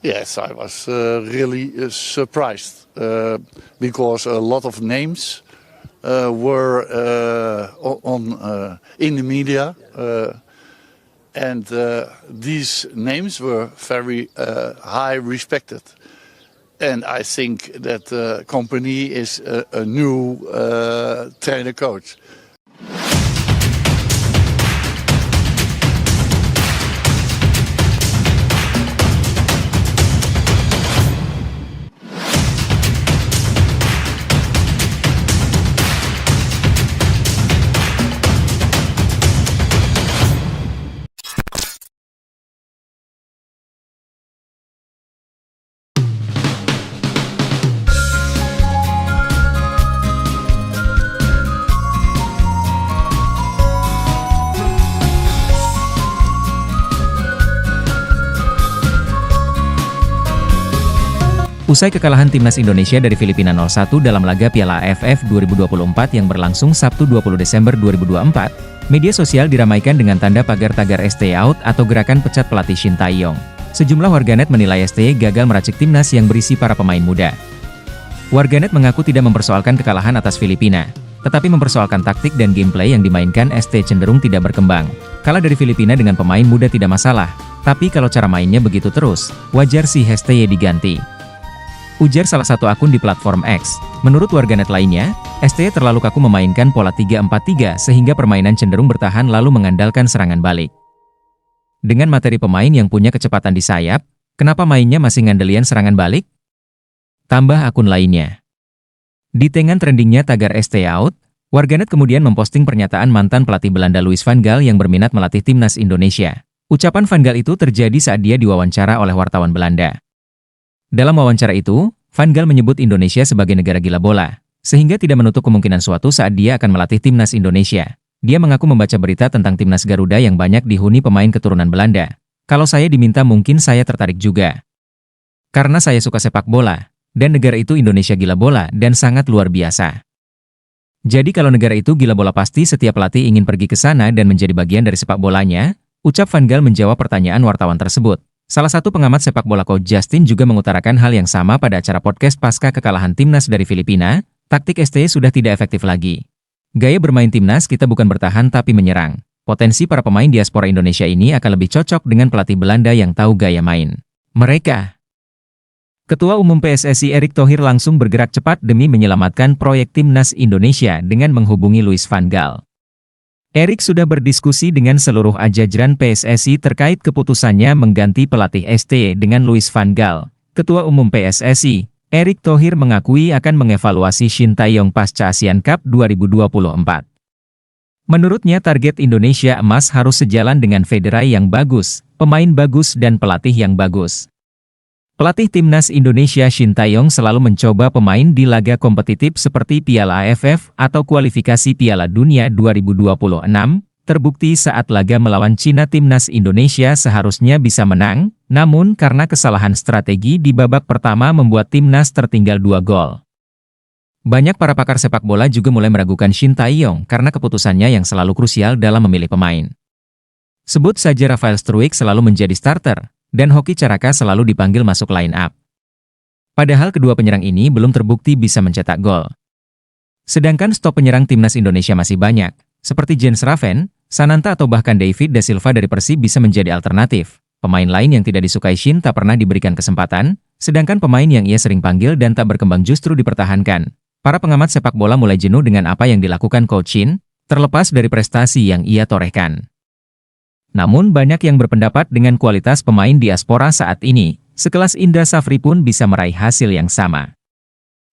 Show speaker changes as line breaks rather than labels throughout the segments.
Yes, I was really surprised because a lot of names were in the media, and these names were very high respected. And I think that the company is a new trainer coach.
Usai kekalahan timnas Indonesia dari Filipina 0-1 dalam laga Piala AFF 2024 yang berlangsung Sabtu 20 Desember 2024, media sosial diramaikan dengan tanda pagar tagar STY out atau gerakan pecat pelatih Shin Tae-yong. Sejumlah warganet menilai STY gagal meracik timnas yang berisi para pemain muda. Warganet mengaku tidak mempersoalkan kekalahan atas Filipina, tetapi mempersoalkan taktik dan gameplay yang dimainkan STY cenderung tidak berkembang. Kalah dari Filipina dengan pemain muda tidak masalah, tapi kalau cara mainnya begitu terus, wajar sih STY diganti. Ujar salah satu akun di platform X. Menurut warganet lainnya, STY terlalu kaku memainkan pola 3-4-3 sehingga permainan cenderung bertahan lalu mengandalkan serangan balik. Dengan materi pemain yang punya kecepatan di sayap, kenapa mainnya masih ngandelian serangan balik? Tambah akun lainnya. Di tengah trendingnya tagar STY out, warganet kemudian memposting pernyataan mantan pelatih Belanda Louis van Gaal yang berminat melatih timnas Indonesia. Ucapan Van Gaal itu terjadi saat dia diwawancara oleh wartawan Belanda. Dalam wawancara itu, Van Gaal menyebut Indonesia sebagai negara gila bola, sehingga tidak menutup kemungkinan suatu saat dia akan melatih timnas Indonesia. Dia mengaku membaca berita tentang timnas Garuda yang banyak dihuni pemain keturunan Belanda. Kalau saya diminta mungkin saya tertarik juga. Karena saya suka sepak bola, dan negara itu Indonesia gila bola dan sangat luar biasa. Jadi kalau negara itu gila bola pasti setiap pelatih ingin pergi ke sana dan menjadi bagian dari sepak bolanya, ucap Van Gaal menjawab pertanyaan wartawan tersebut. Salah satu pengamat sepak bola Coach Justin juga mengutarakan hal yang sama pada acara podcast pasca kekalahan timnas dari Filipina, taktik STY sudah tidak efektif lagi. Gaya bermain timnas kita bukan bertahan tapi menyerang. Potensi para pemain diaspora Indonesia ini akan lebih cocok dengan pelatih Belanda yang tahu gaya main mereka. Ketua Umum PSSI Erick Thohir langsung bergerak cepat demi menyelamatkan proyek timnas Indonesia dengan menghubungi Louis van Gaal. Erick sudah berdiskusi dengan seluruh jajaran PSSI terkait keputusannya mengganti pelatih STY dengan Louis van Gaal. Ketua Umum PSSI, Erick Thohir mengakui akan mengevaluasi Shin Tae-yong pasca Asian Cup 2024. Menurutnya target Indonesia emas harus sejalan dengan federasi yang bagus, pemain bagus dan pelatih yang bagus. Pelatih timnas Indonesia Shin Tae-yong selalu mencoba pemain di laga kompetitif seperti Piala AFF atau kualifikasi Piala Dunia 2026, terbukti saat laga melawan Cina timnas Indonesia seharusnya bisa menang, namun karena kesalahan strategi di babak pertama membuat timnas tertinggal 2 gol. Banyak para pakar sepak bola juga mulai meragukan Shin Tae-yong karena keputusannya yang selalu krusial dalam memilih pemain. Sebut saja Rafael Struijk selalu menjadi starter, dan Hoki Caraka selalu dipanggil masuk line up. Padahal kedua penyerang ini belum terbukti bisa mencetak gol. Sedangkan stok penyerang timnas Indonesia masih banyak, seperti Jens Raven, Sananta atau bahkan David Da Silva dari Persib bisa menjadi alternatif. Pemain lain yang tidak disukai Shin tak pernah diberikan kesempatan, sedangkan pemain yang ia sering panggil dan tak berkembang justru dipertahankan. Para pengamat sepak bola mulai jenuh dengan apa yang dilakukan Coach Shin, terlepas dari prestasi yang ia torehkan. Namun banyak yang berpendapat dengan kualitas pemain diaspora saat ini, sekelas Indra Safri pun bisa meraih hasil yang sama.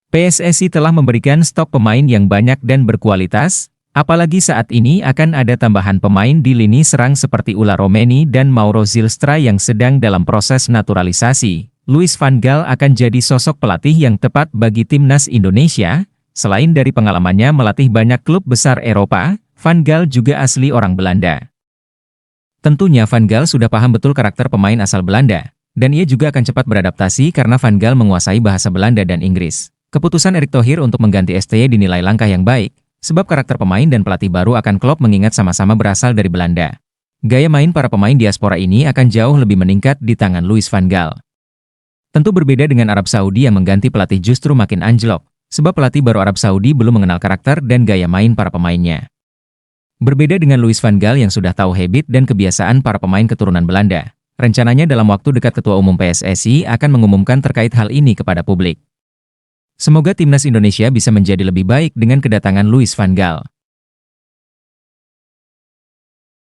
PSSI telah memberikan stok pemain yang banyak dan berkualitas, apalagi saat ini akan ada tambahan pemain di lini serang seperti Ula Romeni dan Mauro Zylstra yang sedang dalam proses naturalisasi. Louis van Gaal akan jadi sosok pelatih yang tepat bagi timnas Indonesia. Selain dari pengalamannya melatih banyak klub besar Eropa, Van Gaal juga asli orang Belanda. Tentunya Van Gaal sudah paham betul karakter pemain asal Belanda, dan ia juga akan cepat beradaptasi karena Van Gaal menguasai bahasa Belanda dan Inggris. Keputusan Erick Thohir untuk mengganti STY dinilai langkah yang baik, sebab karakter pemain dan pelatih baru akan klop mengingat sama-sama berasal dari Belanda. Gaya main para pemain diaspora ini akan jauh lebih meningkat di tangan Louis van Gaal. Tentu berbeda dengan Arab Saudi yang mengganti pelatih justru makin anjlok, sebab pelatih baru Arab Saudi belum mengenal karakter dan gaya main para pemainnya. Berbeda dengan Louis van Gaal yang sudah tahu habit dan kebiasaan para pemain keturunan Belanda. Rencananya dalam waktu dekat Ketua Umum PSSI akan mengumumkan terkait hal ini kepada publik. Semoga timnas Indonesia bisa menjadi lebih baik dengan kedatangan Louis van Gaal.